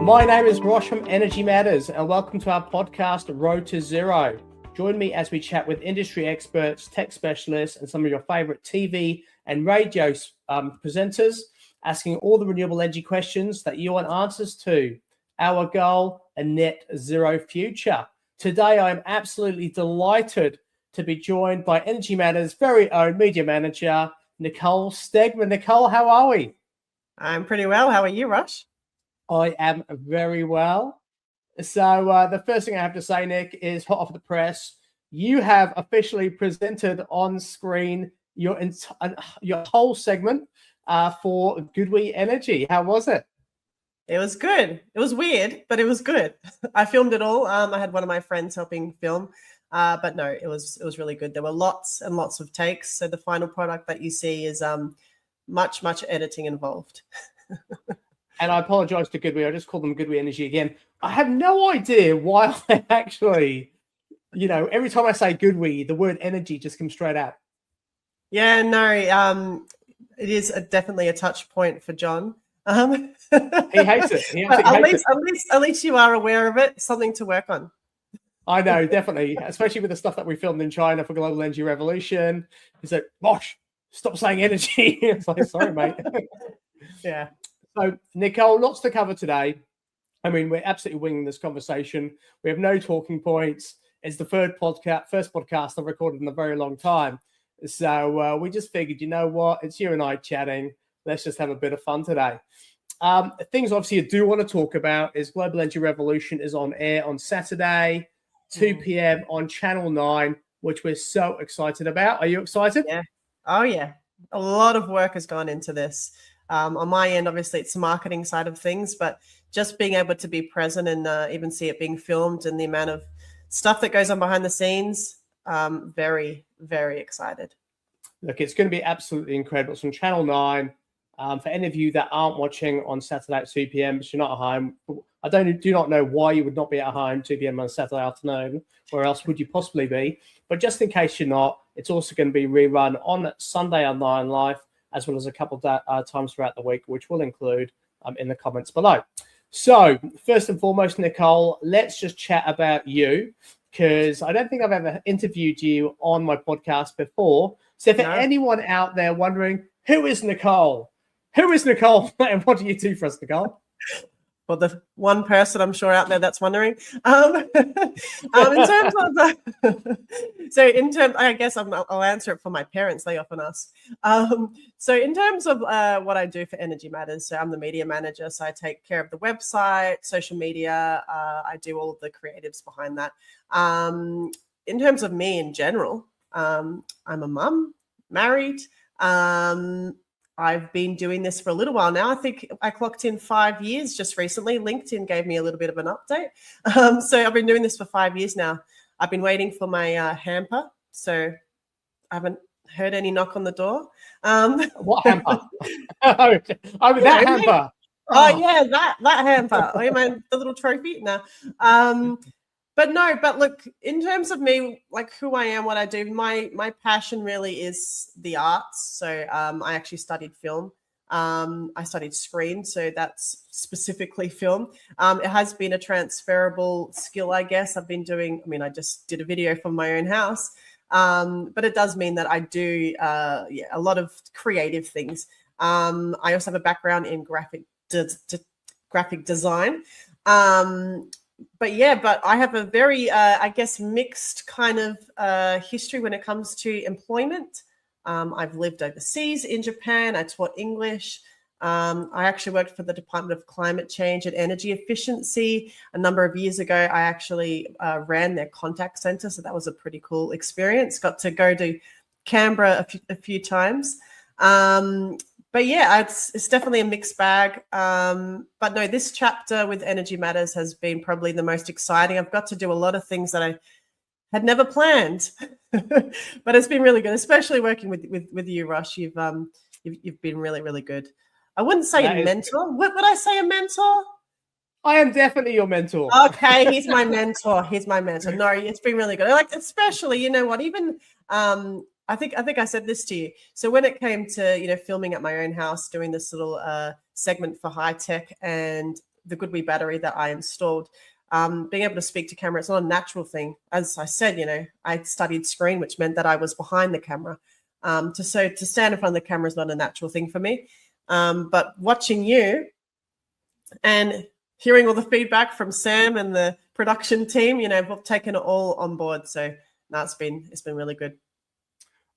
My name is Rosh from Energy Matters, and welcome to our podcast, Road to Zero. Join me as we chat with industry experts, tech specialists, and some of your favorite TV and radio presenters, asking all the renewable energy questions that you want answers to. Our goal, a net zero future. Today, I'm absolutely delighted to be joined by Energy Matters' very own media manager, Nicole Stegmann. Nicole, how are we? I'm pretty well. How are you, Rosh? I am very well. So the first thing I have to say, Nick, is hot off the press. You have officially presented on screen your whole segment for GoodWe Energy. How was it? It was good. It was weird, but it was good. I filmed it all. I had one of my friends helping film, but no, it was really good. There were lots and lots of takes. So the final product that you see is much editing involved. And I apologize to GoodWe. I just called them GoodWe Energy again. I have no idea why I actually, every time I say GoodWe, the word energy just comes straight out. Yeah, no, it is definitely a touch point for John. He hates it. At least you are aware of it. Something to work on. I know, definitely, especially with the stuff that we filmed in China for Global Energy Revolution. He's like, Bosh, stop saying energy. It's like, sorry, mate. Yeah. So, Nicole, lots to cover today. I mean, we're absolutely winging this conversation. We have no talking points. It's the first podcast I've recorded in a very long time. So we just figured, you know what? It's you and I chatting. Let's just have a bit of fun today. Things, obviously, I do want to talk about is Global Energy Revolution is on air on Saturday, 2 p.m. on Channel 9, which we're so excited about. Are you excited? Yeah. Oh, yeah. A lot of work has gone into this. On my end, obviously, it's the marketing side of things, but just being able to be present and even see it being filmed and the amount of stuff that goes on behind the scenes, very, very excited. Look, it's going to be absolutely incredible. It's on Channel 9. For any of you that aren't watching on Saturday at 2 p.m., but you're not at home, I do not know why you would not be at home 2 p.m. on Saturday afternoon. Where else would you possibly be? But just in case you're not, it's also going to be rerun on Sunday on 9 Live, as well as a couple of times throughout the week, which we'll include in the comments below. So first and foremost, Nicole, let's just chat about you, because I don't think I've ever interviewed you on my podcast before. So for anyone out there wondering, who is Nicole? Who is Nicole and what do you do for us, Nicole? Well, the one person I'm sure out there that's wondering. In terms of, I guess I'll answer it for my parents. They often ask. So in terms of what I do for Energy Matters, so I'm the media manager. So I take care of the website, social media. I do all of the creatives behind that. In terms of me in general, I'm a mum, married. I've been doing this for a little while now. I think I clocked in 5 years just recently. LinkedIn gave me a little bit of an update. So I've been doing this for 5 years now. I've been waiting for my hamper. So I haven't heard any knock on the door. What hamper? That hamper. Oh, yeah, that hamper. Oh, you mean the little trophy? No. But look, in terms of me, like who I am, what I do, my passion really is the arts. So I actually studied film. I studied screen, so that's specifically film. It has been a transferable skill, I guess. I just did a video from my own house. But it does mean that I do a lot of creative things. I also have a background in graphic design. But I have a very, mixed kind of history when it comes to employment. I've lived overseas in Japan. I taught English. I actually worked for the Department of Climate Change and Energy Efficiency. A number of years ago, I actually ran their contact center. So that was a pretty cool experience. Got to go to Canberra a few times. But yeah, it's definitely a mixed bag. But no, this chapter with Energy Matters has been probably the most exciting. I've got to do a lot of things that I had never planned, but it's been really good, especially working with you, Rosh. You've been really, really good. I wouldn't say a mentor. Would I say a mentor? I am definitely your mentor. Okay, he's my mentor. No, it's been really good. Especially, you know what, even I think I said this to you. So when it came to, filming at my own house, doing this little segment for Hytech and the GoodWe battery that I installed, being able to speak to camera, it's not a natural thing. As I said, I studied screen, which meant that I was behind the camera. To stand in front of the camera is not a natural thing for me. But watching you and hearing all the feedback from Sam and the production team, we've taken it all on board. So no, it's been really good.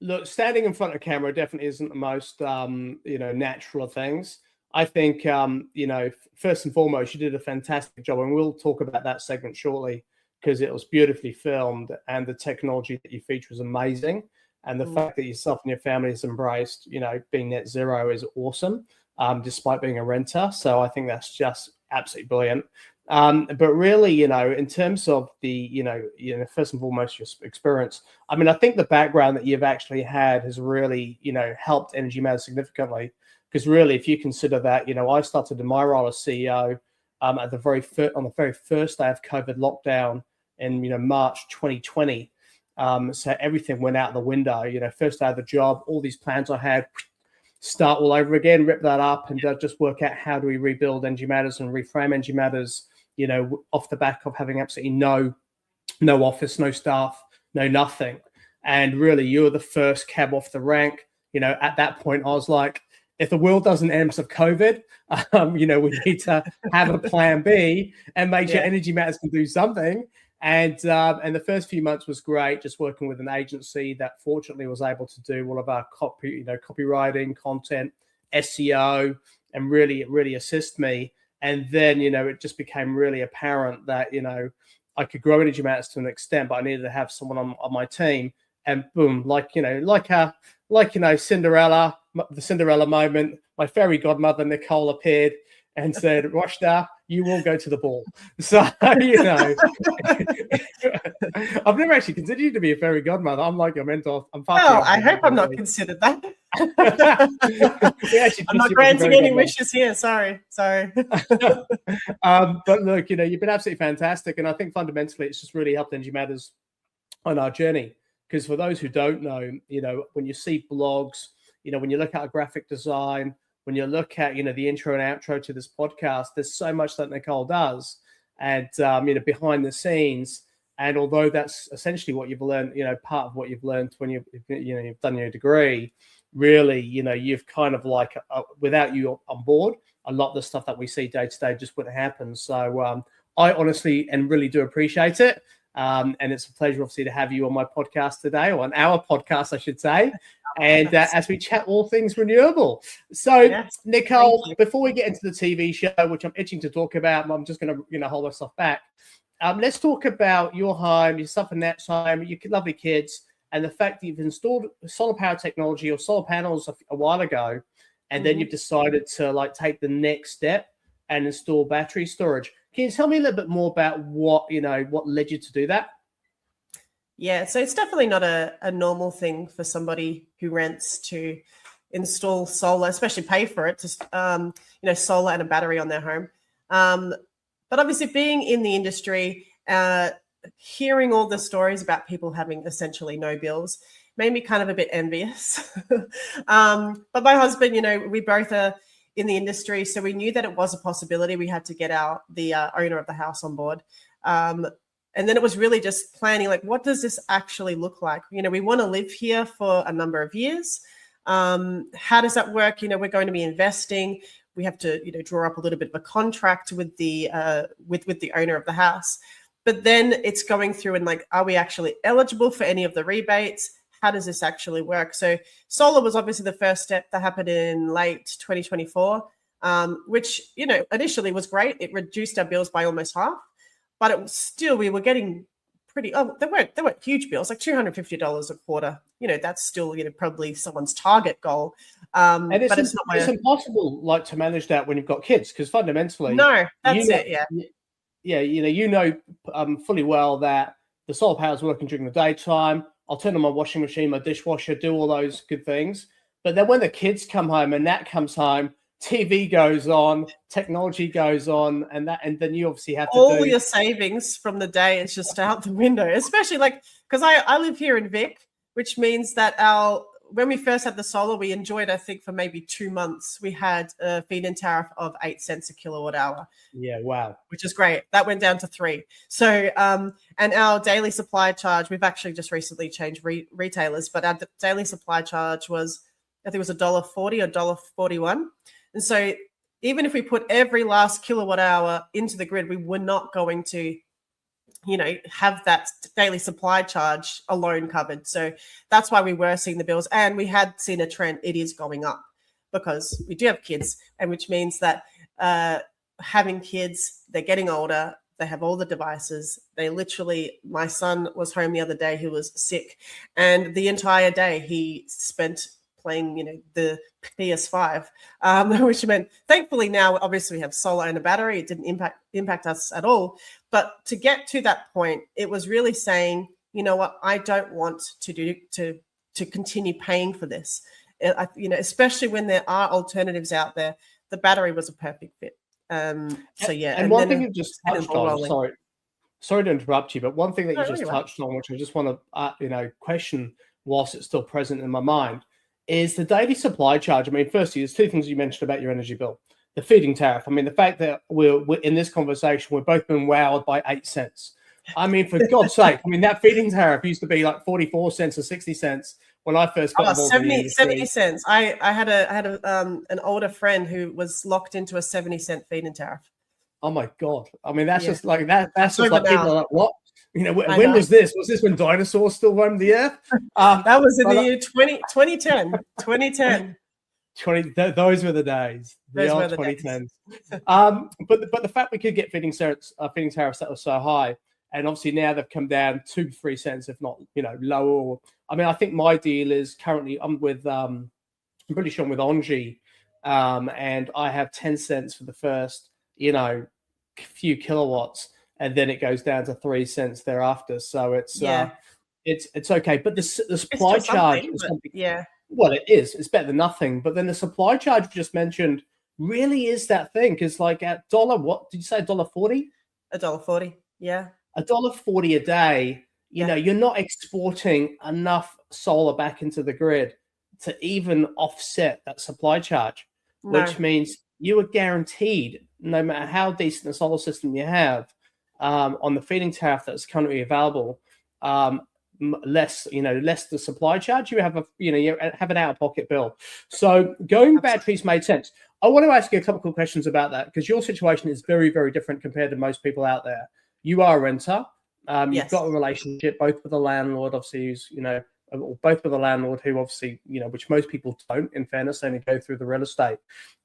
Look, standing in front of camera definitely isn't the most, natural of things. I think, first and foremost, you did a fantastic job, and we'll talk about that segment shortly because it was beautifully filmed and the technology that you feature is amazing. And the fact that yourself and your family has embraced, being net zero is awesome, despite being a renter. So I think that's just absolutely brilliant. But really, in terms of the, first and foremost, your experience, I mean, I think the background that you've actually had has really, helped Energy Matters significantly. Because really, if you consider that, I started in my role as CEO on the very first day of COVID lockdown in, March 2020. So everything went out the window, first day of the job, all these plans I had, start all over again, rip that up and just work out how do we rebuild Energy Matters and reframe Energy Matters, off the back of having absolutely no office, no staff, no nothing. And really, you were the first cab off the rank. At that point, I was like, if the world doesn't end because of COVID, we need to have a plan B and make sure Energy Matters can do something. And the first few months was great, just working with an agency that fortunately was able to do all of our copywriting, content, SEO, and really assist me. And then, it just became really apparent that, I could grow Energy Matters to an extent, but I needed to have someone on my team. And boom, Cinderella, the Cinderella moment, my fairy godmother, Nicole, appeared and said, Roshan, you will go to the ball. So, I've never actually considered you to be a fairy godmother. I'm like your mentor. I hope I'm not considered that. I'm not granting any wishes here. Sorry. But look, you've been absolutely fantastic. And I think fundamentally it's just really helped Energy Matters on our journey. Because for those who don't know, when you see blogs, when you look at our graphic design, when you look at, the intro and outro to this podcast, there's so much that Nicole does and, behind the scenes. And although that's essentially what you've learned, part of what you've learned when you've done your degree, really, you've kind of like, without you on board, a lot of the stuff that we see day to day just wouldn't happen. So I honestly and really do appreciate it. And it's a pleasure, obviously, to have you on my podcast today, or on our podcast, I should say. And as we chat all things renewable. So, yes, Nicole, before we get into the TV show, which I'm itching to talk about, I'm just going to, hold myself back. Let's talk about your home, yourself and Nat's home, your lovely kids, and the fact that you've installed solar power technology or solar panels a while ago, and then you've decided to take the next step and install battery storage. Can you tell me a little bit more about what led you to do that? Yeah, so it's definitely not a normal thing for somebody who rents to install solar, especially pay for it, to solar and a battery on their home. But obviously, being in the industry, hearing all the stories about people having essentially no bills made me kind of a bit envious. But my husband, we both are in the industry, so we knew that it was a possibility. We had to get the owner of the house on board. And then it was really just planning, what does this actually look like? We want to live here for a number of years. How does that work? We're going to be investing. We have to, draw up a little bit of a contract with the owner of the house. But then it's going through and are we actually eligible for any of the rebates? How does this actually work? So solar was obviously the first step that happened in late 2024, which, initially was great. It reduced our bills by almost half. But it was still, we were getting pretty, they weren't huge bills, like $250 a quarter. That's still, probably someone's target goal. And it's impossible, to manage that when you've got kids, because fundamentally. No, that's it, yeah. Yeah, fully well that the solar power is working during the daytime. I'll turn on my washing machine, my dishwasher, do all those good things. But then when the kids come home and Nat comes home, TV goes on, technology goes on, and then you obviously have to all your savings from the day is just out the window, especially because I live here in Vic, which means that when we first had the solar, we enjoyed, I think, for maybe 2 months, we had a feed-in tariff of 8 cents a kilowatt hour. Yeah, wow. Which is great. That went down to 3. So, and our daily supply charge, we've actually just recently changed retailers, but our daily supply charge was, I think it was $1.40 or $1.41. And so even if we put every last kilowatt hour into the grid, we were not going to, have that daily supply charge alone covered. So that's why we were seeing the bills, and we had seen a trend. It is going up because we do have kids, and which means that having kids, they're getting older, they have all the devices. They literally, my son was home the other day, he was sick, and the entire day he spent playing, the PS5, which meant thankfully now obviously we have solar and a battery. It didn't impact us at all. But to get to that point, it was really saying, you know what, I don't want to continue paying for this. Especially when there are alternatives out there. The battery was a perfect fit. So yeah. And one thing you just touched on, sorry to interrupt you, but one thing that you just touched on, which I just want to question whilst it's still present in my mind, is the daily supply charge. I mean, firstly, there's 2 things you mentioned about your energy bill. The feeding tariff. I mean, the fact that we're in this conversation, we've both been wowed by 8 cents. I mean, for God's sake, I mean, that feeding tariff used to be like 44 cents or 60 cents when I first got involved. 70 cents. I had an older friend who was locked into a 70-cent feeding tariff. Oh my God. I mean, that's just like that. That's just like now. people are like, what? When was this? Was this when dinosaurs still roamed the earth? That was in the year 2010. 2010. Those were the days. The old 2010s. But the fact we could get feeding tariffs that were so high, and obviously now they've come down 2-3 cents, if not lower. I mean, I think my deal is currently I'm pretty sure I'm with Engie, and I have 10 cents for the first few kilowatts, and then it goes down to 3 cents thereafter. So it's okay. But the supply charge is something. Yeah. Well, it is. It's better than nothing. But then the supply charge you just mentioned really is that thing. Because like at what did you say? $1.40? $1.40. Yeah. $1.40 a day. You're not exporting enough solar back into the grid to even offset that supply charge, which means you are guaranteed, no matter how decent a solar system you have, on the feeding tariff that's currently available, less the supply charge, you have an out-of-pocket bill. So going batteries made sense. I want to ask you a couple of questions about that, because your situation is very, very different compared to most people out there. You are a renter. You've got a relationship both with the landlord, obviously, who's both with a landlord who obviously, which most people don't, in fairness, only go through the real estate.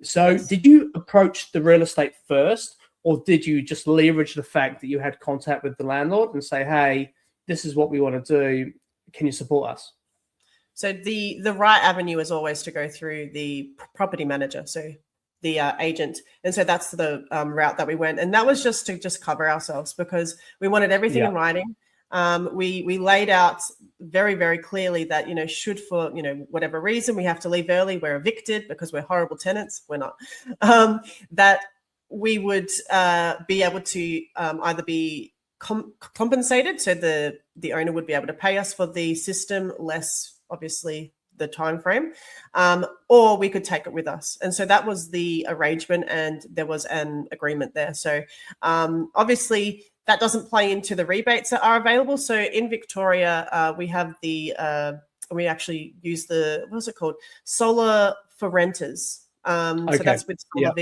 So did you approach the real estate first, or did you just leverage the fact that you had contact with the landlord and say, hey, this is what we want to do, can you support us? So the right avenue is always to go through the property manager, so the agent. And so that's the route that we went. And that was just to cover ourselves, because we wanted everything in writing. We laid out very, very clearly that, should for, whatever reason we have to leave early, we're evicted because we're horrible tenants. We're not. That we would be able to either be compensated, so the owner would be able to pay us for the system, less obviously the time frame, or we could take it with us. And so that was the arrangement, and there was an agreement there. So obviously that doesn't play into the rebates that are available. So in Victoria, we have we actually use what's it called? Solar for renters. So that's with Solar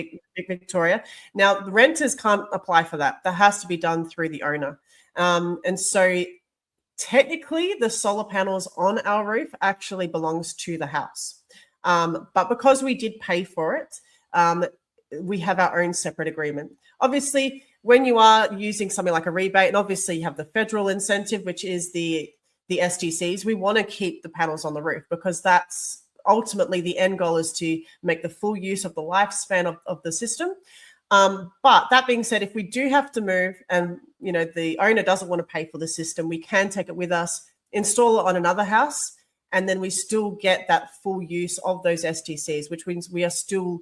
Victoria. Now, the renters can't apply for that. That has to be done through the owner. And so technically, the solar panels on our roof actually belongs to the house. But because we did pay for it, we have our own separate agreement. Obviously, when you are using something like a rebate, and obviously you have the federal incentive, which is the STCs, we want to keep the panels on the roof, because that's ultimately the end goal, is to make the full use of the lifespan of the system. But that being said, if we do have to move and the owner doesn't want to pay for the system, we can take it with us, install it on another house, and then we still get that full use of those STCs, which means we are still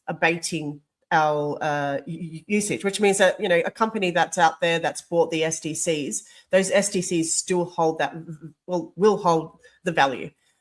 abating our usage, which means that a company that's out there that's bought the STCs, those STCs still hold that will hold the value.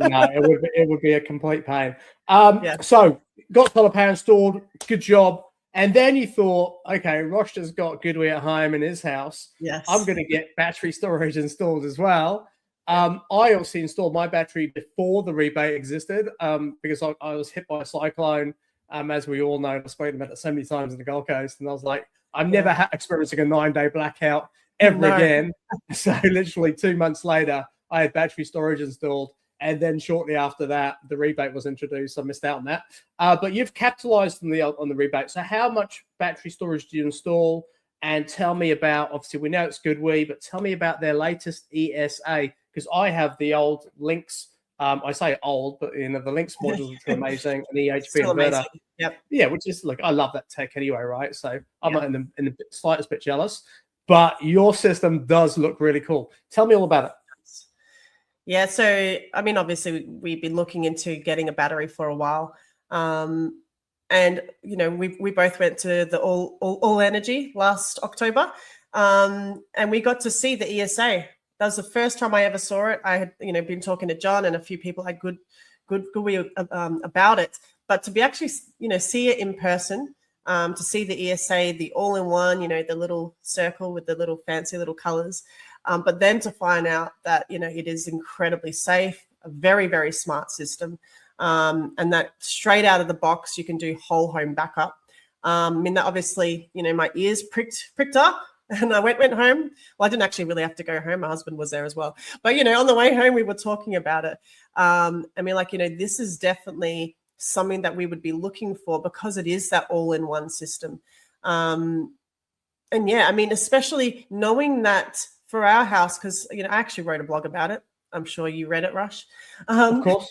No, it would be a complete pain. Yeah. So got solar power installed, good job. And then you thought, okay, Rosh has got GoodWe at home in his house. Yes. I'm going to get battery storage installed as well. Yeah. I obviously installed my battery before the rebate existed because I was hit by a cyclone, as we all know. I've spoken about that so many times in the Gold Coast. And I was like, I'm never experiencing a 9-day blackout ever again. So literally 2 months later, I had battery storage installed. And then shortly after that, the rebate was introduced. I missed out on that. But you've capitalized on the rebate. So how much battery storage do you install? And tell me about, obviously, we know it's GoodWe, but tell me about their latest ESA, because I have the old Lynx. I say old, but the Lynx modules, which are amazing, and the EHP inverter. Amazing. Yep. Yeah, which is, look, I love that tech anyway, right? So I'm in the slightest bit jealous. But your system does look really cool. Tell me all about it. Yeah, so I mean, obviously, we've been looking into getting a battery for a while, and we both went to the All Energy last October, and we got to see the ESA. That was the first time I ever saw it. I had been talking to John and a few people at GoodWe about it, but to be actually see it in person, to see the ESA, the all-in-one, the little circle with the little fancy little colors. But then to find out that, it is incredibly safe, a very, very smart system, and that straight out of the box, you can do whole home backup. I mean, that obviously, my ears pricked up and I went home. Well, I didn't actually really have to go home. My husband was there as well. But, on the way home, we were talking about it. I mean, this is definitely something that we would be looking for because it is that all-in-one system. And yeah, I mean, especially knowing that for our house, because I actually wrote a blog about it. I'm sure you read it, Rush. Of course.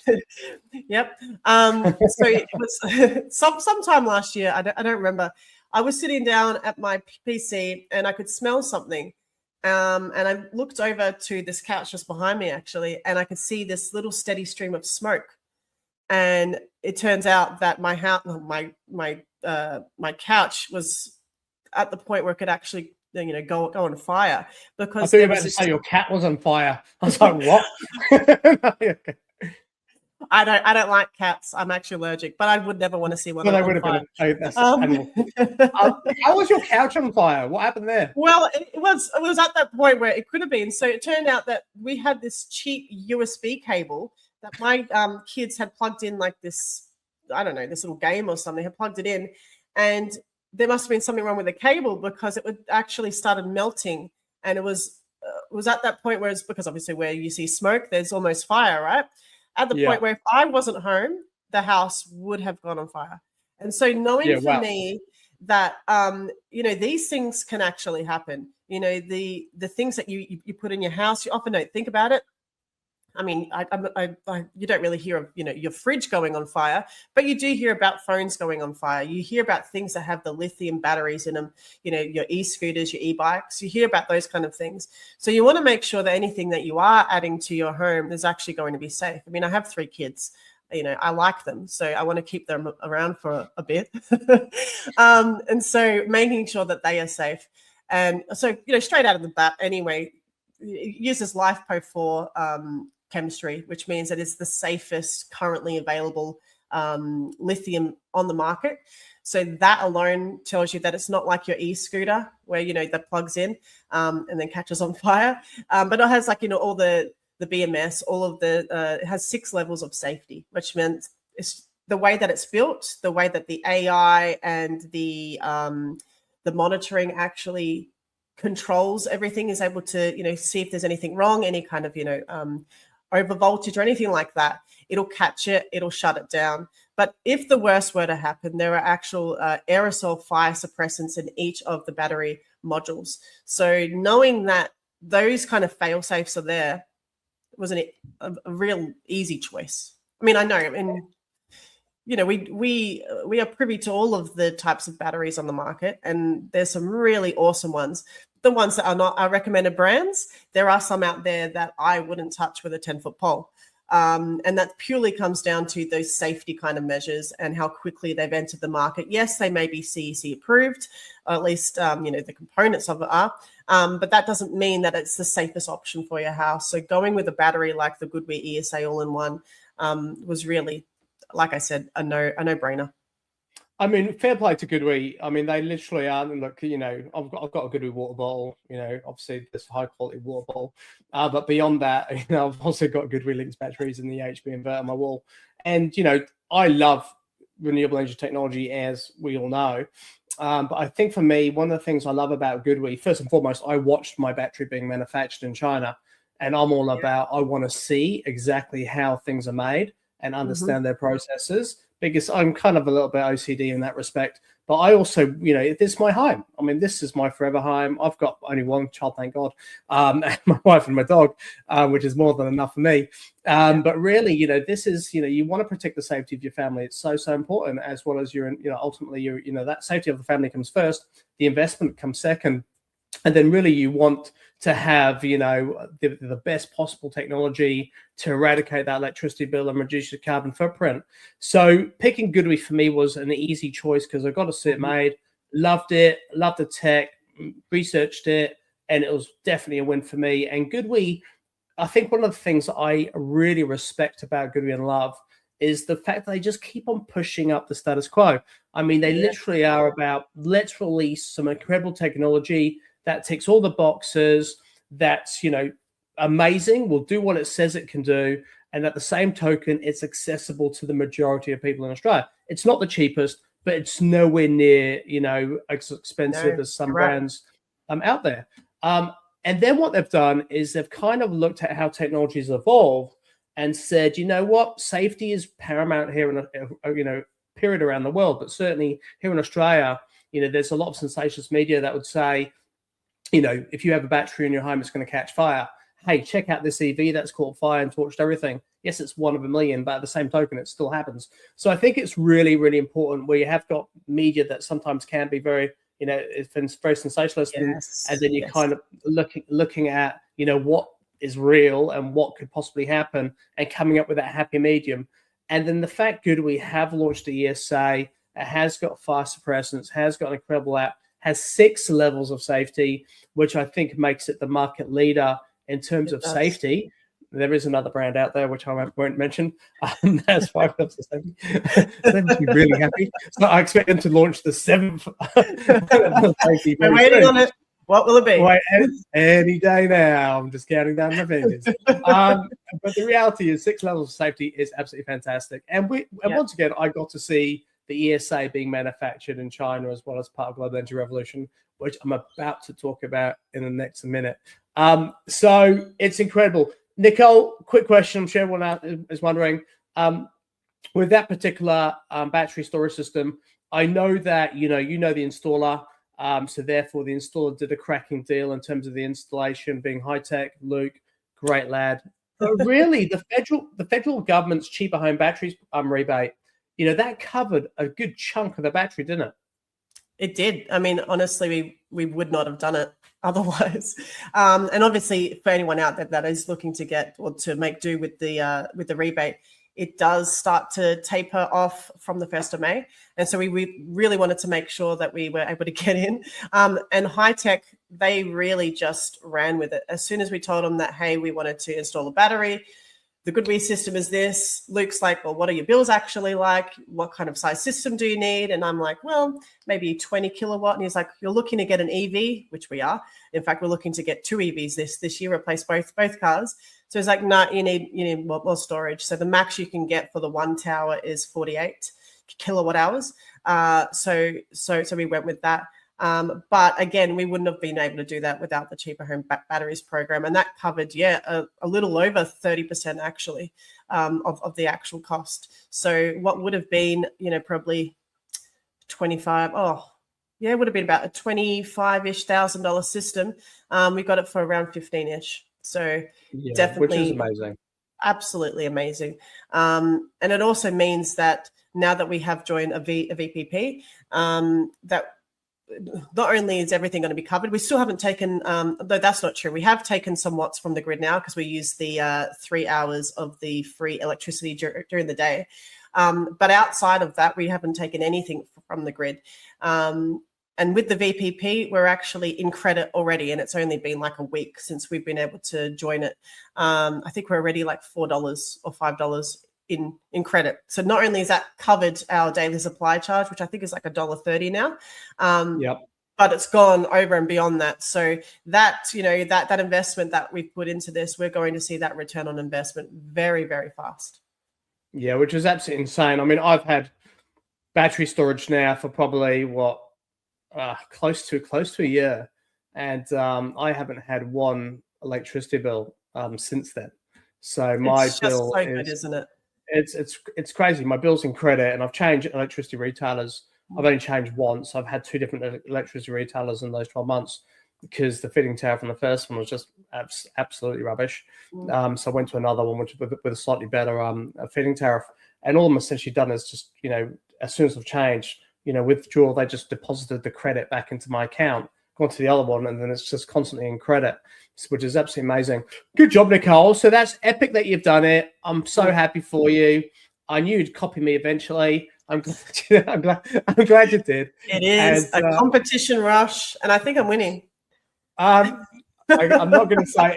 Yep. So it was sometime last year. I don't remember. I was sitting down at my PC and I could smell something. And I looked over to this couch just behind me, actually, and I could see this little steady stream of smoke. And it turns out that my house, my couch was at the point where it could actually go on fire, because I thought you were about to say your cat was on fire. I was like, what? I don't like cats. I'm actually allergic, but I would never want to see one. Well, they would have been. How was your couch on fire? What happened there? Well, it was at that point where it could have been. So it turned out that we had this cheap USB cable that my kids had plugged in, like this, I don't know, this little game or something, had plugged it in, and there must have been something wrong with the cable, because it would actually started melting. And it was at that point where it's, because obviously where you see smoke, there's almost fire, right? At the point where if I wasn't home, the house would have gone on fire. And so knowing for me that, these things can actually happen, the things that you put in your house, you often don't think about it. I mean, you don't really hear of, your fridge going on fire, but you do hear about phones going on fire. You hear about things that have the lithium batteries in them, your e-scooters, your e-bikes. You hear about those kind of things. So you want to make sure that anything that you are adding to your home is actually going to be safe. I mean, I have 3 kids. I like them, so I want to keep them around for a bit. And so making sure that they are safe. And so, straight out of the bat anyway, it uses LiFePO4 chemistry, which means that it's the safest currently available lithium on the market. So that alone tells you that it's not like your e-scooter where, that plugs in and then catches on fire. But it has all the BMS, all of it has 6 levels of safety, which means it's the way that it's built, the way that the AI and the monitoring actually controls everything, is able to, see if there's anything wrong, any kind of, over voltage or anything like that. It'll catch it, it'll shut it down. But if the worst were to happen, there are actual aerosol fire suppressants in each of the battery modules. So knowing that those kind of fail safes are there wasn't a real easy choice. I mean, I know, and we are privy to all of the types of batteries on the market, and there's some really awesome ones. The ones that are not our recommended brands, there are some out there that I wouldn't touch with a 10-foot pole. And that purely comes down to those safety kind of measures and how quickly they've entered the market. Yes, they may be CEC approved, or at least, the components of it are, but that doesn't mean that it's the safest option for your house. So going with a battery like the GoodWe ESA All-in-One was really, like I said, a no-brainer. I mean, fair play to GoodWe. I mean, they literally are. And look, I've got a GoodWe water bottle. Obviously this high quality water bottle, but beyond that, I've also got GoodWe Links batteries in the HP inverter on my wall. And I love renewable energy technology, as we all know. But I think for me, one of the things I love about GoodWe, first and foremost, I watched my battery being manufactured in China, and I'm all about, I want to see exactly how things are made and understand their processes, because I'm kind of a little bit OCD in that respect. But I also, this is my home. I mean, this is my forever home. I've got only one child, thank God, and my wife and my dog, which is more than enough for me. But really, this is, you want to protect the safety of your family. It's so, so important, as well as ultimately, that safety of the family comes first. The investment comes second. And then really you want to have, the best possible technology to eradicate that electricity bill and reduce your carbon footprint. So picking GoodWe for me was an easy choice, because I got to see it made, loved it, loved the tech, researched it, and it was definitely a win for me. And GoodWe, I think one of the things I really respect about GoodWe and love is the fact that they just keep on pushing up the status quo. I mean, they literally are about, let's release some incredible technology that ticks all the boxes, that's, amazing, will do what it says it can do, and at the same token, it's accessible to the majority of people in Australia. It's not the cheapest, but it's nowhere near, as expensive as some brands out there. And then what they've done is they've kind of looked at how technology has evolved and said, you know what, safety is paramount here in period around the world, but certainly here in Australia, there's a lot of sensationalist media that would say, if you have a battery in your home, it's going to catch fire. Hey, check out this EV that's caught fire and torched everything. Yes, it's one of a million, but at the same token, it still happens. So I think it's really, really important where you have got media that sometimes can be very, it's very sensationalist, and then you're kind of looking at, what is real and what could possibly happen, and coming up with that happy medium. And then the fact GoodWe have launched the ESA, it has got fire suppressants, has got an incredible app, has 6 levels of safety, which I think makes it the market leader in terms of safety. There is another brand out there, which I won't mention. That's 5 levels of safety. They must be really happy. So I expect them to launch the 7th level of safety. I'm waiting on it. What will it be? Well, any day now. I'm just counting down my fingers. But the reality is 6 levels of safety is absolutely fantastic. And once again, I got to see the ESA being manufactured in China as well as part of Global Energy Revolution, which I'm about to talk about in the next minute. So it's incredible. Nicole, quick question. I'm sure everyone out is wondering, with that particular battery storage system, I know that, you know the installer. So therefore the installer did a cracking deal in terms of the installation, being Hytech. Luke, great lad. But really, the federal government's cheaper home batteries rebate, that covered a good chunk of the battery, didn't it? It did. I mean, honestly, we would not have done it otherwise. And obviously, for anyone out there that is looking to get or to make do with the rebate, it does start to taper off from the 1st of May. And so we really wanted to make sure that we were able to get in. And Hytech, they really just ran with it. As soon as we told them that, hey, we wanted to install a battery, the GoodWe system is this. Luke's like, well, what are your bills actually like? What kind of size system do you need? And I'm like, well, maybe 20 kilowatt. And he's like, you're looking to get an EV, which we are. In fact, we're looking to get 2 EVs this year, replace both cars. So he's like, no, you need more storage. So the max you can get for the one tower is 48 kilowatt hours. So we went with that. But again, we wouldn't have been able to do that without the Cheaper Home Batteries program. And that covered, a little over 30% actually of the actual cost. So what would have been, probably 25, it would have been about a $25-ish thousand system. We got it for around 15-ish. So definitely, which is amazing. Absolutely amazing. And it also means that now that we have joined a VPP, that not only is everything going to be covered, we still haven't taken, though that's not true. We have taken some watts from the grid now because we use the 3 hours of the free electricity during the day. But outside of that, we haven't taken anything from the grid. And with the VPP, we're actually in credit already, and it's only been like a week since we've been able to join it. I think we're already like $4 or $5 in credit. So not only is that covered our daily supply charge, which I think is like $1.30 now, but it's gone over and beyond that. So that, that investment that we've put into this, we're going to see that return on investment very, very fast. Yeah, which is absolutely insane. I mean, I've had battery storage now for probably close to a year, and I haven't had one electricity bill since then. So my bill so good, isn't it? It's crazy. My bill's in credit, and I've changed electricity retailers. I've only changed once. I've had 2 different electricity retailers in those 12 months because the feed-in tariff on the first one was just absolutely rubbish. So I went to another one, which with a slightly better feed-in tariff. And all I'm essentially done is just, as soon as I've changed, withdraw, they just deposited the credit back into my account, gone to the other one, and then it's just constantly in credit, which is absolutely amazing. Good job, Nicole. So that's epic that you've done it. I'm so happy for you. I knew you'd copy me eventually. I'm glad you did. It is a competition, Rosh, and I think I'm winning. I'm not going to say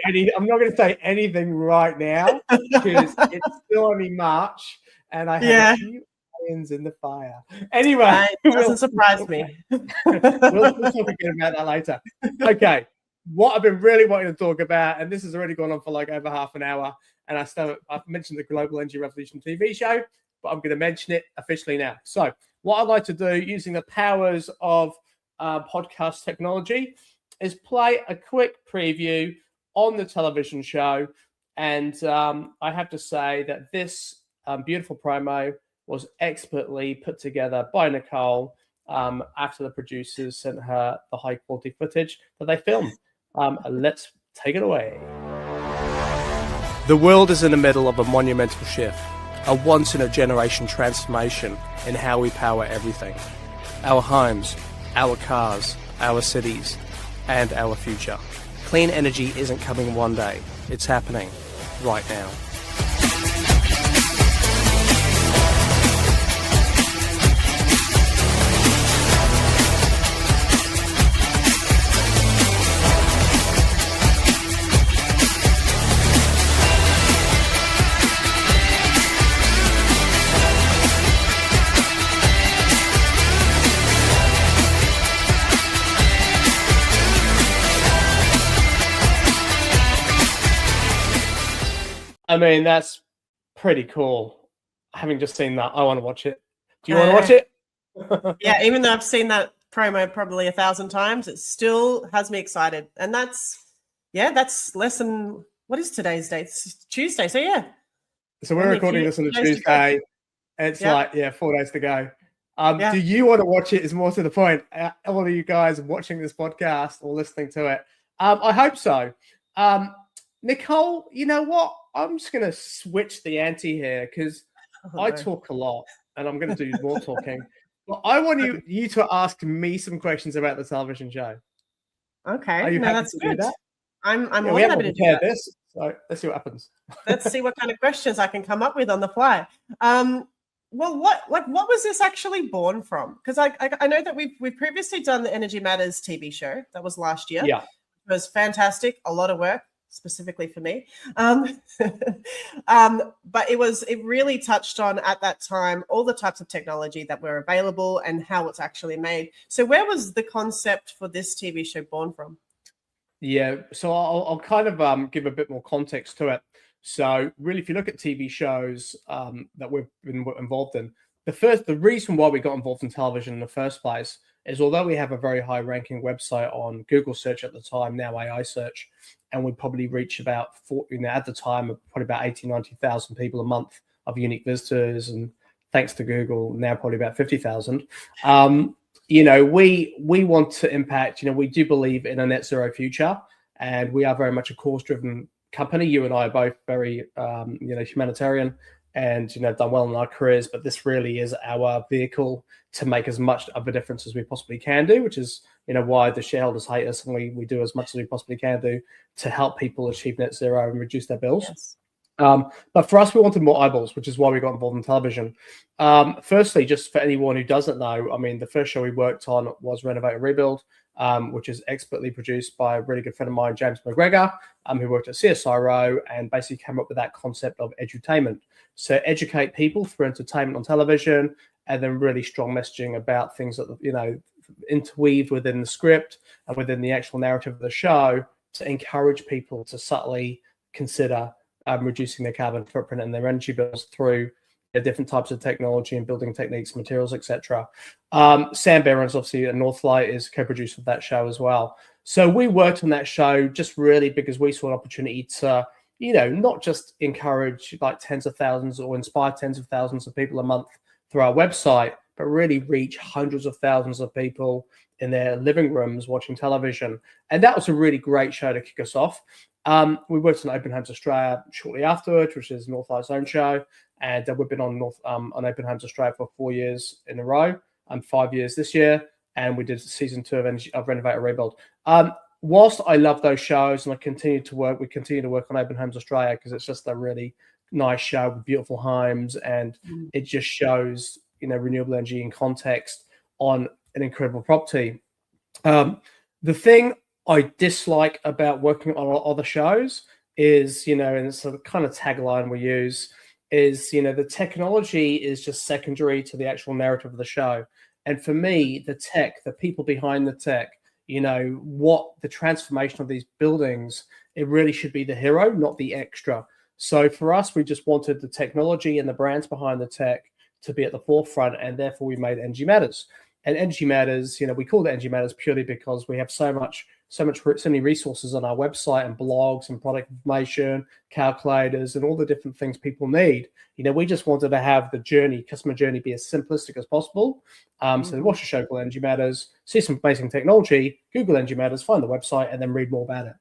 anything right now because it's still only March, and I have a few irons in the fire. Anyway, it doesn't surprise me. we'll talk again about that later. Okay, what I've been really wanting to talk about, and this has already gone on for like over half an hour, and I've mentioned the Global Energy Revolution TV show, but I'm going to mention it officially now. So what I'd like to do, using the powers of podcast technology, is play a quick preview on the television show. And I have to say that this beautiful promo was expertly put together by Nicole after the producers sent her the high quality footage that they filmed. Let's take it away. The world is in the middle of a monumental shift, a once-in-a-generation transformation in how we power everything. Our homes, our cars, our cities, and our future. Clean energy isn't coming one day. It's happening right now. I mean, that's pretty cool. Having just seen that, I want to watch it. Do you want to watch it? Yeah, even though I've seen that promo probably 1,000 times, it still has me excited. And that's less than, what is today's date? It's Tuesday. So yeah. So we're recording this on a Tuesday. It's 4 days to go. Do you want to watch it? Is more to the point. All of you guys watching this podcast or listening to it, I hope so. Nicole, you know what? I'm just going to switch the ante here because I talk a lot and I'm going to do more talking. But I want you to ask me some questions about the television show. Okay. Are you happy that's to good. do that? I'm more happy to do that. This, so let's see what happens. Let's see what kind of questions I can come up with on the fly. Well, what was this actually born from? Because I know that we've previously done the Energy Matters TV show. That was last year. Yeah. It was fantastic. A lot of work. Specifically for me. But it really touched on at that time all the types of technology that were available and how it's actually made. So where was the concept for this TV show born from? Yeah, so I'll kind of give a bit more context to it. So really, if you look at TV shows that we've been involved in, the reason why we got involved in television in the first place is although we have a very high ranking website on Google search at the time, now AI search, and we probably reach about at the time, probably about 90,000 people a month of unique visitors. And thanks to Google, now probably about 50,000. We want to impact, we do believe in a net zero future, and we are very much a cause driven company. You and I are both very, humanitarian. and done well in our careers, but this really is our vehicle to make as much of a difference as we possibly can do, which is why the shareholders hate us, and we do as much as we possibly can do to help people achieve net zero and reduce their bills. Yes. But for us, we wanted more eyeballs, which is why we got involved in television. Firstly, just for anyone who doesn't know, I mean, the first show we worked on was Renovate or Rebuild, which is expertly produced by a really good friend of mine, James McGregor, who worked at CSIRO and basically came up with that concept of edutainment. So educate people through entertainment on television, and then really strong messaging about things that, interweaved within the script and within the actual narrative of the show to encourage people to subtly consider reducing their carbon footprint and their energy bills through different types of technology and building techniques, materials, etc. Sam Behrens, obviously at Northlight, is co-producer of that show as well. So we worked on that show just really because we saw an opportunity to, not just encourage like tens of thousands or inspire tens of thousands of people a month through our website, but really reach hundreds of thousands of people in their living rooms watching television. And that was a really great show to kick us off. We worked on Open Homes Australia shortly afterwards, which is Northlight's own show. And we've been on Open Homes Australia for 4 years in a row, and 5 years this year. And we did season 2 of Renovate or Rebuild. Whilst I love those shows and we continue to work on Open Homes Australia because it's just a really nice show with beautiful homes, and it just shows renewable energy in context on an incredible property. The thing I dislike about working on other shows is, and it's a kind of tagline we use, is, the technology is just secondary to the actual narrative of the show. And for me, the tech, the people behind the tech, what the transformation of these buildings, it really should be the hero, not the extra. So for us, we just wanted the technology and the brands behind the tech to be at the forefront, and therefore we made Energy Matters. And Energy Matters, we call it Energy Matters purely because we have so many resources on our website and blogs and product information, calculators, and all the different things people need. We just wanted to have the customer journey, be as simplistic as possible. So watch a show called Energy Matters, see some amazing technology, Google Energy Matters, find the website, and then read more about it.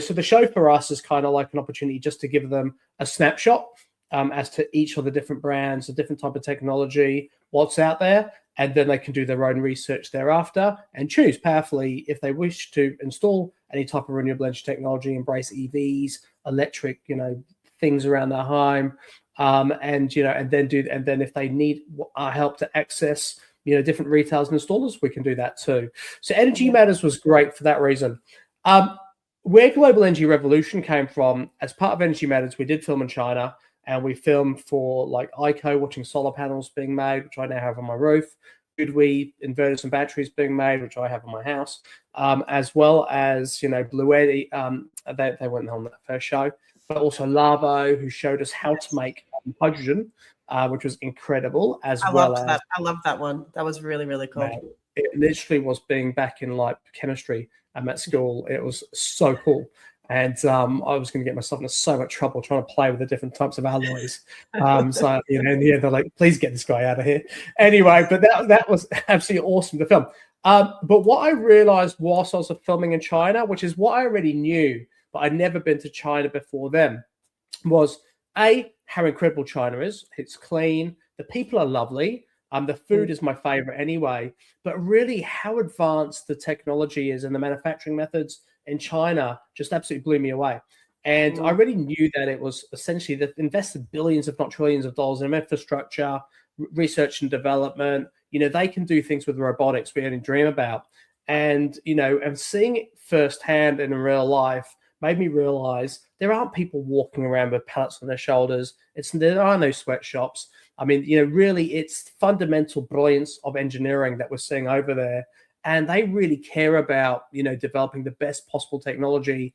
So the show for us is kind of like an opportunity just to give them a snapshot as to each of the different brands, the different type of technology, what's out there, and then they can do their own research thereafter and choose powerfully if they wish to install any type of renewable energy technology, embrace EVs, electric, things around their home, and then if they need our help to access, different retailers and installers, we can do that too. So Energy Matters was great for that reason. Where Global Energy Revolution came from, as part of Energy Matters, we did film in China. And we filmed for like ICO, watching solar panels being made, which I now have on my roof. GoodWe inverters and batteries being made, which I have in my house, as well as Blue Eddy. They weren't on that first show, but also Lavo, who showed us how to make hydrogen, which was incredible. I love that one. That was really, really cool. Man, it literally was being back in like chemistry at school. It was so cool. And I was going to get myself into so much trouble trying to play with the different types of alloys. So, in the end, they're like, please get this guy out of here. Anyway, but that was absolutely awesome to film. But what I realized whilst I was filming in China, which is what I already knew, but I'd never been to China before then, was how incredible China is. It's clean. The people are lovely. The food is my favorite anyway. But really how advanced the technology is and the manufacturing methods in China just absolutely blew me away. And I already knew that it was essentially that invested billions, if not trillions of dollars in infrastructure, research and development. They can do things with robotics we only dream about. And, and seeing it firsthand and in real life made me realize there aren't people walking around with pallets on their shoulders. There are no sweatshops. I mean, really, it's fundamental brilliance of engineering that we're seeing over there. And they really care about, developing the best possible technology,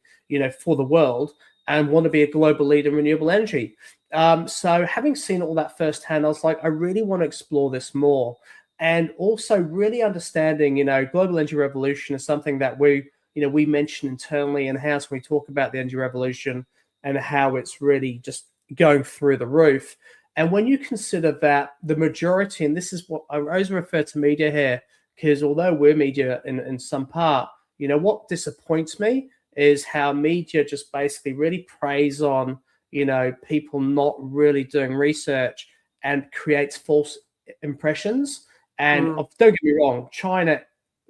for the world and want to be a global leader in renewable energy. So having seen all that firsthand, I was like, I really want to explore this more. And also really understanding, global energy revolution is something that we mention internally in-house when we talk about the energy revolution and how it's really just going through the roof. And when you consider that the majority, and this is what I always refer to media here, because although we're media in some part, what disappoints me is how media just basically really preys on people not really doing research and creates false impressions. And don't get me wrong, China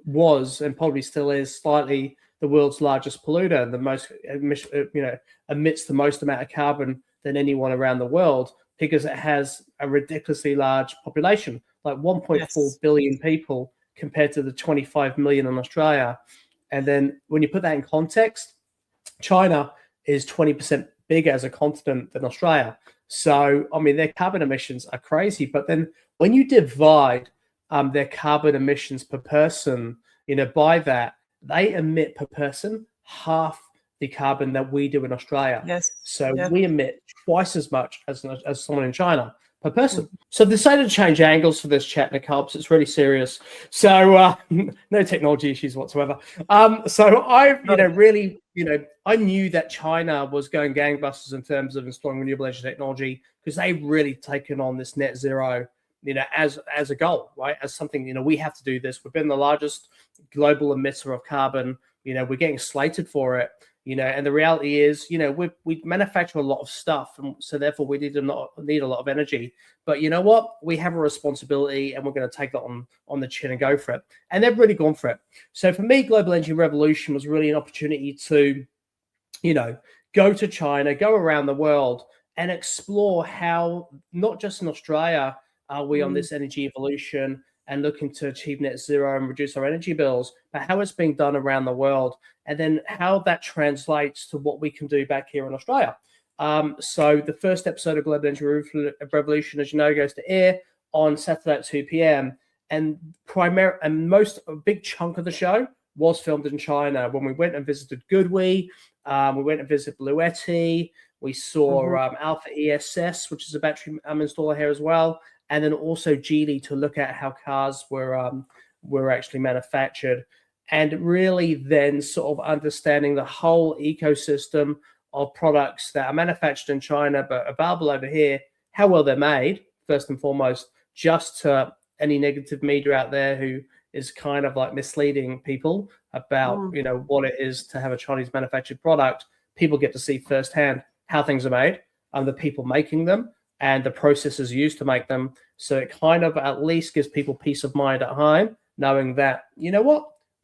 was and probably still is slightly the world's largest polluter, the most, emits the most amount of carbon than anyone around the world, because it has a ridiculously large population, like 1.4 billion people compared to the 25 million in Australia. And then when you put that in context, China is 20% bigger as a continent than Australia. So, I mean, their carbon emissions are crazy. But then when you divide their carbon emissions per person, by that, they emit per person half the carbon that we do in Australia. Yes. So we emit twice as much as someone in China per person. So I've decided to change angles for this chat, Nicole, because it's really serious. So no technology issues whatsoever. So I, really, I knew that China was going gangbusters in terms of installing renewable energy technology, because they've really taken on this net zero, as a goal, right? As something, we have to do this. We've been the largest global emitter of carbon. We're getting slated for it. And the reality is, we manufacture a lot of stuff, and so therefore we need a lot of energy. But you know what? We have a responsibility, and we're going to take that on the chin and go for it. And they've really gone for it. So for me, Global Energy Revolution was really an opportunity to, go to China, go around the world, and explore how, not just in Australia, are we on this energy evolution and looking to achieve net zero and reduce our energy bills, but how it's being done around the world, and then how that translates to what we can do back here in Australia. So the first episode of Global Energy Revolution, as you know, goes to air on Saturday at 2 p.m. And a big chunk of the show was filmed in China. When we went and visited GoodWe, we went and visited Bluetti, we saw Alpha ESS, which is a battery installer here as well, and then also Geely to look at how cars were actually manufactured, and really then sort of understanding the whole ecosystem of products that are manufactured in China but available over here, how well they're made, first and foremost, just to any negative media out there who is kind of like misleading people about, what it is to have a Chinese manufactured product. People get to see firsthand how things are made and the people making them and the processes used to make them. So it kind of at least gives people peace of mind at home, knowing that,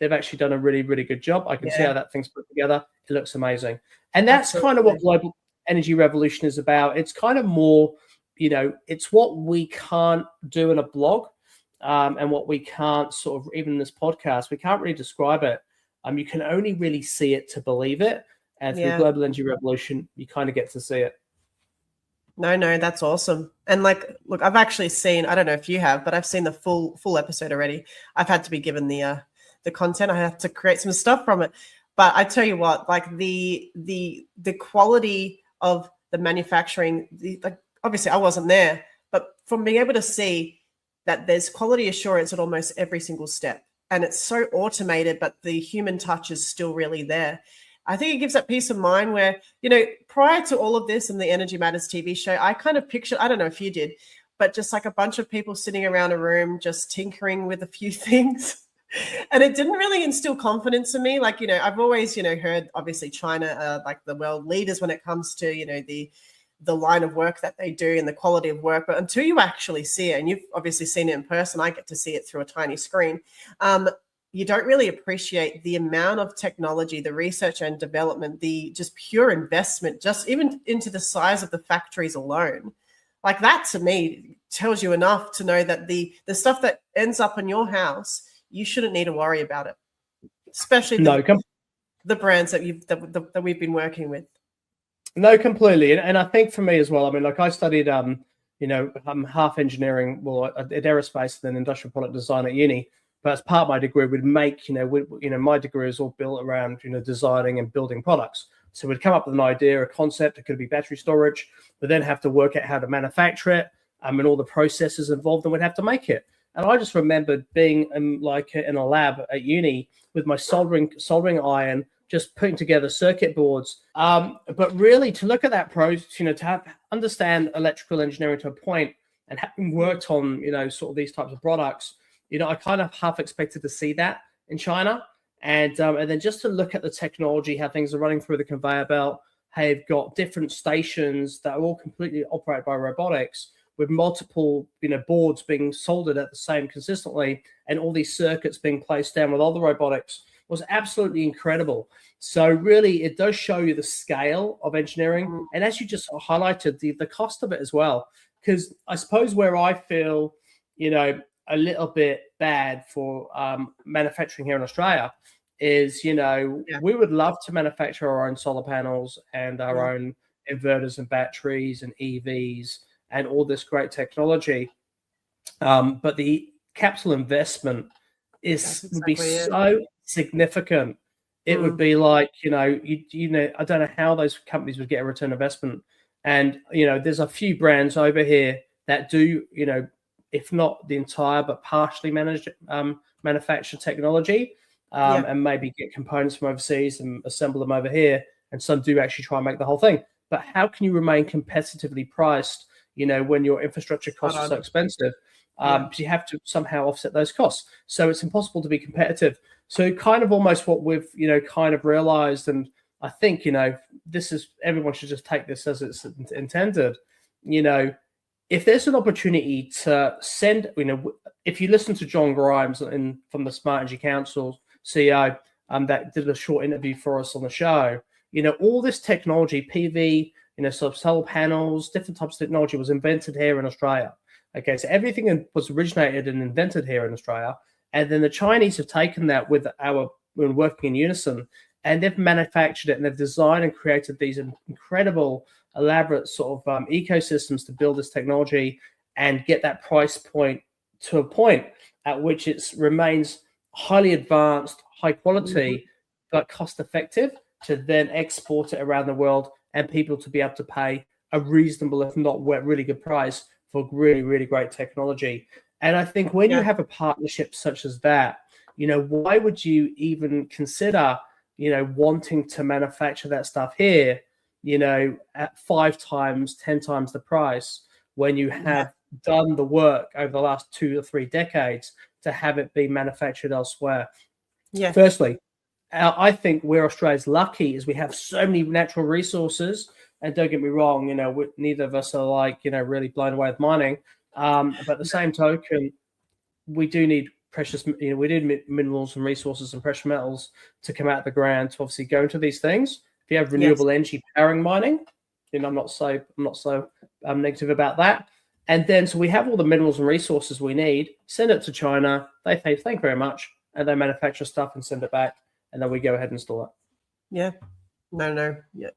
they've actually done a really, really good job. I can see how that thing's put together. It looks amazing. And that's kind of what Global Energy Revolution is about. It's kind of more, it's what we can't do in a blog, and what we can't sort of, even in this podcast, we can't really describe it. You can only really see it to believe it. And through Global Energy Revolution, you kind of get to see it. No, that's awesome. And look, I've actually seen, I don't know if you have, but I've seen the full episode already. I've had to be given the content. I have to create some stuff from it. But I tell you what, the quality of the manufacturing, obviously I wasn't there, but from being able to see that there's quality assurance at almost every single step, and it's so automated, but the human touch is still really there. I think it gives that peace of mind where, prior to all of this and the Energy Matters TV show, I kind of pictured, I don't know if you did, but just like a bunch of people sitting around a room, just tinkering with a few things. And it didn't really instill confidence in me. I've always, heard, obviously, China, like the world leaders when it comes to, the line of work that they do and the quality of work. But until you actually see it, and you've obviously seen it in person, I get to see it through a tiny screen. You don't really appreciate the amount of technology, the research and development, the just pure investment, just even into the size of the factories alone. Like that to me tells you enough to know that the stuff that ends up in your house, you shouldn't need to worry about it, especially the brands that we've been working with. No, completely. And I think for me as well, I mean, I studied, I'm half engineering, well, I did aerospace and then industrial product design at uni. But as part of my degree, we'd make, my degree is all built around, designing and building products. So we'd come up with an idea, a concept. It could be battery storage. We'd then have to work out how to manufacture it, and all the processes involved, and we'd have to make it. And I just remembered being in a lab at uni with my soldering iron, just putting together circuit boards. But really, to look at that process, to understand electrical engineering to a point, and having worked on, sort of these types of products. I kind of half expected to see that in China, and then just to look at the technology, how things are running through the conveyor belt, have got different stations that are all completely operated by robotics, with multiple, boards being soldered at the same consistently, and all these circuits being placed down with all the robotics, was absolutely incredible. So really, it does show you the scale of engineering, and as you just highlighted, the cost of it as well. Because I suppose where I feel, a little bit bad for manufacturing here in Australia is, we would love to manufacture our own solar panels and our own inverters and batteries and EVs and all this great technology. But the capital investment would be so significant. It would be like, I don't know how those companies would get a return investment. And, there's a few brands over here that do, if not the entire, but partially manufacture technology and maybe get components from overseas and assemble them over here. And some do actually try and make the whole thing. But how can you remain competitively priced, when your infrastructure costs are so expensive? Because you have to somehow offset those costs. So it's impossible to be competitive. So kind of almost what we've, kind of realized, and I think, everyone should just take this as it's intended. If there's an opportunity to send, if you listen to John Grimes from the Smart Energy Council, CEO, that did a short interview for us on the show, all this technology, PV, sort of solar panels, different types of technology was invented here in Australia. Okay, so everything was originated and invented here in Australia. And then the Chinese have taken that with working in unison, and they've manufactured it, and they've designed and created these incredible, elaborate sort of ecosystems to build this technology and get that price point to a point at which it remains highly advanced, high quality, but cost effective to then export it around the world and people to be able to pay a reasonable, if not really good price for really, really great technology. And I think when you have a partnership such as that, why would you even consider, wanting to manufacture that stuff here, at 5 times, 10 times the price when you have done the work over the last 2 or 3 decades to have it be manufactured elsewhere? Yeah. Firstly, I think where Australia's lucky is we have so many natural resources. And don't get me wrong, neither of us are like, really blown away with mining. But at the same token, we do need precious, we need minerals and resources and precious metals to come out of the ground to obviously go into these things. If you have renewable energy powering mining, I'm not so negative about that. And then, so we have all the minerals and resources we need, send it to China. They say, thank you very much. And they manufacture stuff and send it back. And then we go ahead and install it. Yeah. No. Yeah.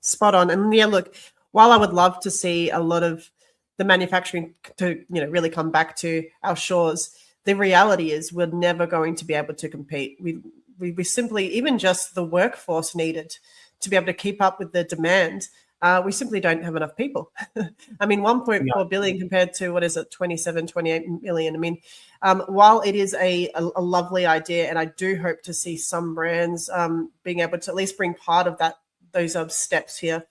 Spot on. And look, while I would love to see a lot of the manufacturing to, really come back to our shores, the reality is we're never going to be able to compete. We simply, even just the workforce needed to be able to keep up with the demand, we simply don't have enough people. I mean, 1.4 billion compared to, 27, 28 million. I mean, while it is a lovely idea, and I do hope to see some brands being able to at least bring part of those steps here,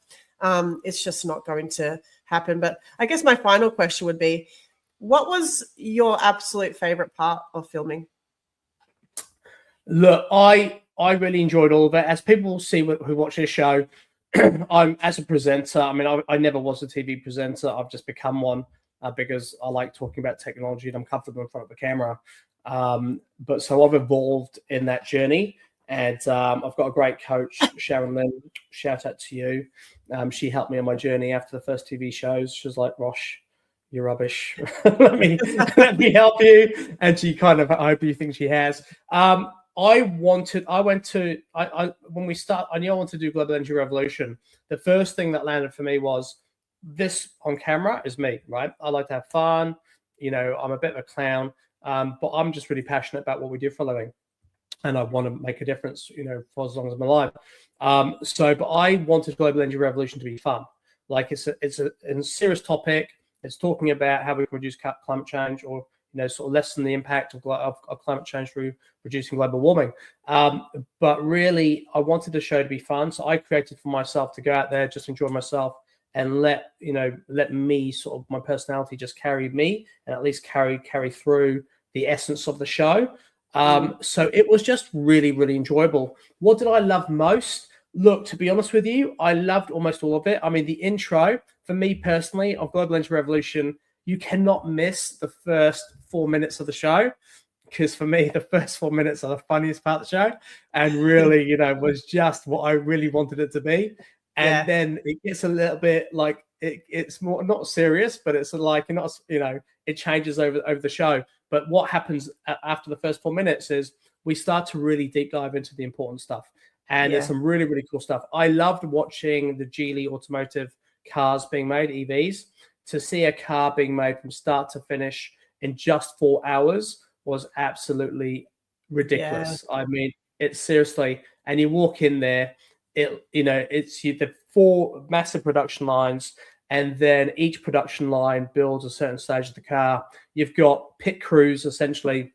it's just not going to happen. But I guess my final question would be, what was your absolute favorite part of filming? Look, I really enjoyed all of it. As people will see who watch this show, I'm as a presenter. I mean, I never was a TV presenter. I've just become one because I like talking about technology and I'm comfortable in front of the camera. But so I've evolved in that journey, and I've got a great coach, Sharon Lynn. Shout out to you. She helped me on my journey after the first TV shows. She was like, "Rosh, you're rubbish. let me help you." And she kind of, I hope you think she has. When we start, I knew I wanted to do Global Energy Revolution. The first thing that landed for me was this on camera is me, right? I like to have fun. I'm a bit of a clown, but I'm just really passionate about what we do for a living. And I want to make a difference, for as long as I'm alive. But I wanted Global Energy Revolution to be fun. Like it's a serious topic. It's talking about how we can reduce climate change, or sort of lessen the impact of climate change through reducing global warming. But really, I wanted the show to be fun. So I created for myself to go out there, just enjoy myself, and let me sort of, my personality just carry me, and at least carry through the essence of the show. So it was just really, really enjoyable. What did I love most? Look, to be honest with you, I loved almost all of it. I mean, the intro, for me personally, of Global Energy Revolution, you cannot miss the first 4 minutes of the show, because for me, the first 4 minutes are the funniest part of the show, and really, was just what I really wanted it to be. And then it gets a little bit like it's more not serious, but it's like it changes over the show. But what happens after the first 4 minutes is we start to really deep dive into the important stuff. And there's some really, really cool stuff. I loved watching the Geely automotive cars being made, EVs. To see a car being made from start to finish in just 4 hours was absolutely ridiculous. I mean, it's seriously, and you walk in there, it's the 4 massive production lines, and then each production line builds a certain stage of the car. You've got pit crews, essentially,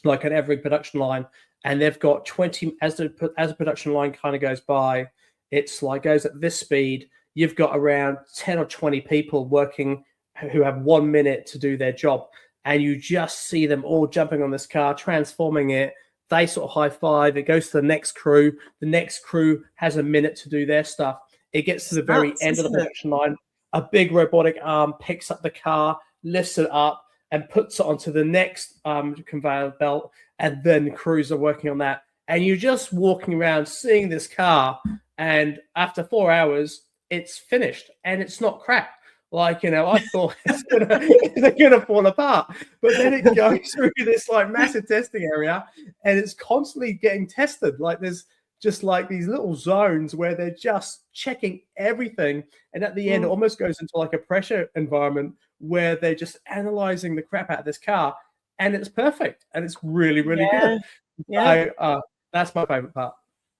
like at every production line, and they've got 20 as the production line kind of goes by. It's like goes at this speed. You've got around 10 or 20 people working who have 1 minute to do their job, and you just see them all jumping on this car, transforming it. They sort of high five. It goes to the next crew. The next crew has a minute to do their stuff. It gets to the very end of the production line. A big robotic arm picks up the car, lifts it up, and puts it onto the next conveyor belt, and then crews are working on that. And you're just walking around seeing this car, and after 4 hours, it's finished, and it's not crap. Like, I thought it's gonna fall apart, but then it goes through this like massive testing area, and it's constantly getting tested. Like there's just like these little zones where they're just checking everything, and at the end, it almost goes into like a pressure environment where they're just analyzing the crap out of this car, and it's perfect, and it's really, really good. Yeah, so, that's my favorite part.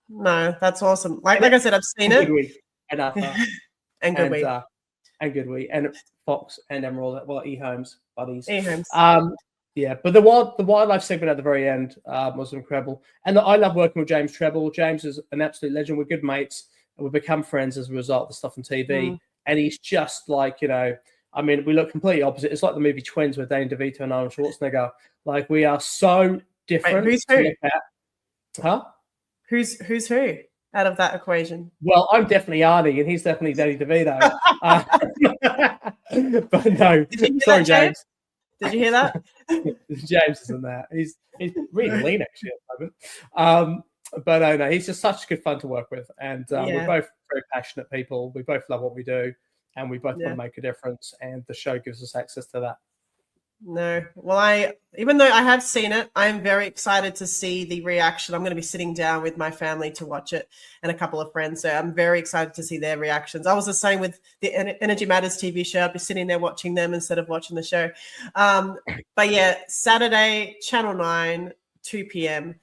No, that's awesome. Like I said, I've seen it. And GoodWe. And GoodWe and Fox and Emerald, well, eHomes buddies. Yeah, but the wildlife segment at the very end was incredible, and I love working with James Treble. James is an absolute legend. We're good mates, and we've become friends as a result of the stuff on TV. And he's just like I mean, we look completely opposite. It's like the movie Twins with Danny DeVito and Arnold Schwarzenegger. Like we are so different. Wait, who's who? Huh? Who's who? Out of that equation? Well, I'm definitely Arnie, and he's definitely Danny DeVito. But no, sorry, James. Did you hear that? James isn't that. He's really lean actually at the moment. But no, he's just such good fun to work with, and we're both very passionate people. We both love what we do, and we both want to make a difference. And the show gives us access to that. No, well, even though I have seen it, I'm very excited to see the reaction. I'm going to be sitting down with my family to watch it and a couple of friends. So I'm very excited to see their reactions. I was the same with the Energy Matters TV show. I'd be sitting there watching them instead of watching the show. But yeah, Saturday, Channel 9, 2 p.m.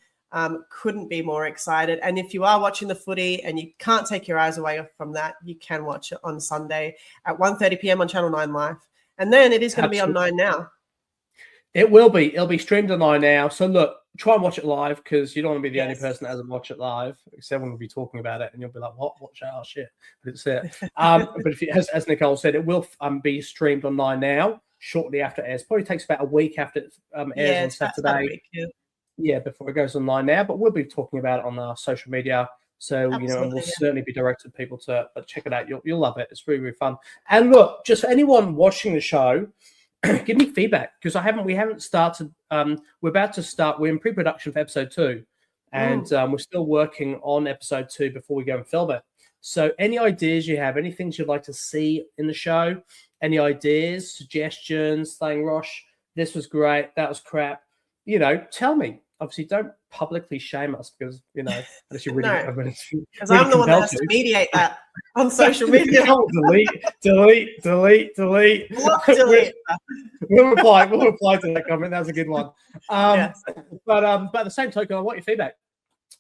Couldn't be more excited. And if you are watching the footy and you can't take your eyes away from that, you can watch it on Sunday at 1:30 p.m. on Channel 9 Live. And then it is going to be on 9 Now. It will be. It'll be streamed on 9 Now. So look, try and watch it live, because you don't want to be the only person that hasn't watched it live. Because everyone will be talking about it, and you'll be like, "What? Watch that? Oh shit!" But it's it. But if you, as Nicole said, it will be streamed on 9 Now shortly after it airs. Probably takes about a week after it airs on Saturday. Yeah, before it goes on 9 Now. But we'll be talking about it on our social media. So and we'll certainly be directing people to check it out. You'll love it. It's really, really fun. And look, just for anyone watching the show, give me feedback, because we haven't started. We're about to start. We're in pre-production for episode 2, and we're still working on episode 2 before we go and film it. So any ideas you have, any things you'd like to see in the show, any ideas, suggestions, saying, Rosh, this was great, that was crap, tell me. Obviously, don't publicly shame us, because unless you really, because I'm the one that has to mediate that on social media. delete. Delete. We'll reply to that comment. That was a good one. But at the same token, I want your feedback,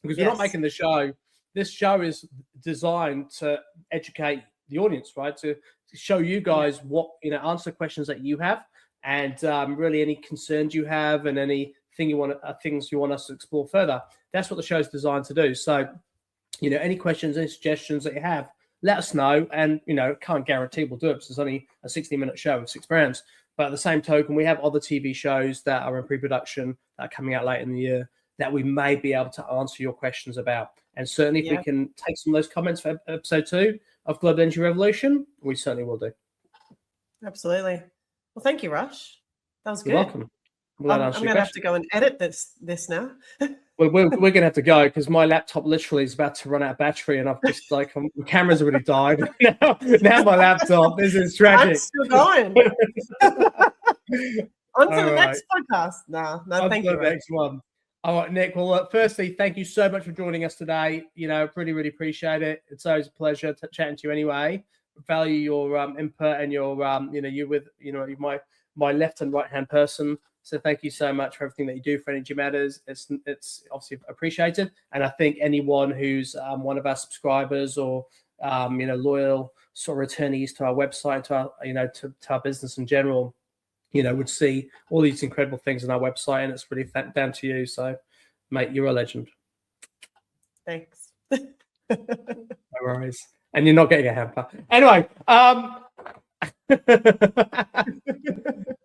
because we're not making the show. This show is designed to educate the audience, right? To show you guys what answer questions that you have, and really any concerns you have, and any things you want us to explore further. That's what the show's designed to do. So, any questions, any suggestions that you have, let us know. And, can't guarantee we'll do it, because it's only a 60-minute show with 6 brands. But at the same token, we have other TV shows that are in pre-production that are coming out late in the year that we may be able to answer your questions about. And certainly if we can take some of those comments for episode 2 of Global Energy Revolution, we certainly will do. Absolutely. Well, thank you, Rosh. That was good. You're welcome. I'm going to have to go and edit this now. Well, we're going to have to go because my laptop literally is about to run out of battery, and I've just the camera's already died. now my laptop. This is tragic. I'm still going. On to the next podcast. No, thank you. On to the next one. All right, Nick. Well, firstly, thank you so much for joining us today. Really, really appreciate it. It's always a pleasure chatting to you anyway. Value your input and your you're my left and right hand person. So thank you so much for everything that you do for Energy Matters. It's obviously appreciated, and I think anyone who's one of our subscribers or loyal sort of returnees to our website, to our to our business in general, would see all these incredible things on our website, and it's really down to you. So, mate, you're a legend. Thanks. No worries. And you're not getting a hamper. Anyway,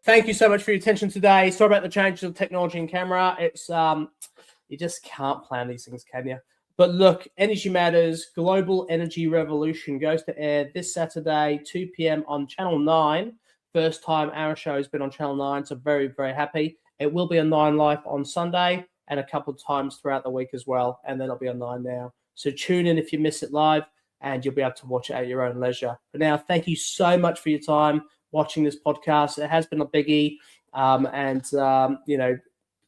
thank you so much for your attention today. Sorry about the changes of technology and camera. It's you just can't plan these things, can you? But look, Energy Matters, Global Energy Revolution goes to air this Saturday, 2 p.m. on Channel 9. First time our show has been on Channel 9, so very, very happy. It will be on 9 Live on Sunday and a couple of times throughout the week as well, and then it'll be on 9 now. So tune in if you miss it live, and you'll be able to watch it at your own leisure. But now, thank you so much for your time watching this podcast. It has been a biggie,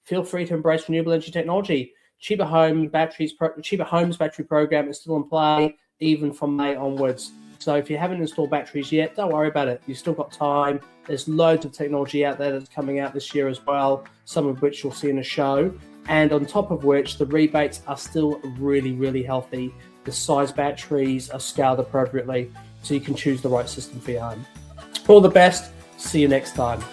feel free to embrace renewable energy technology. Cheaper Homes battery program is still in play, even from May onwards. So if you haven't installed batteries yet, don't worry about it. You've still got time. There's loads of technology out there that's coming out this year as well, some of which you'll see in a show. And on top of which, the rebates are still really, really healthy. The size batteries are scaled appropriately, so you can choose the right system for your home. All the best. See you next time.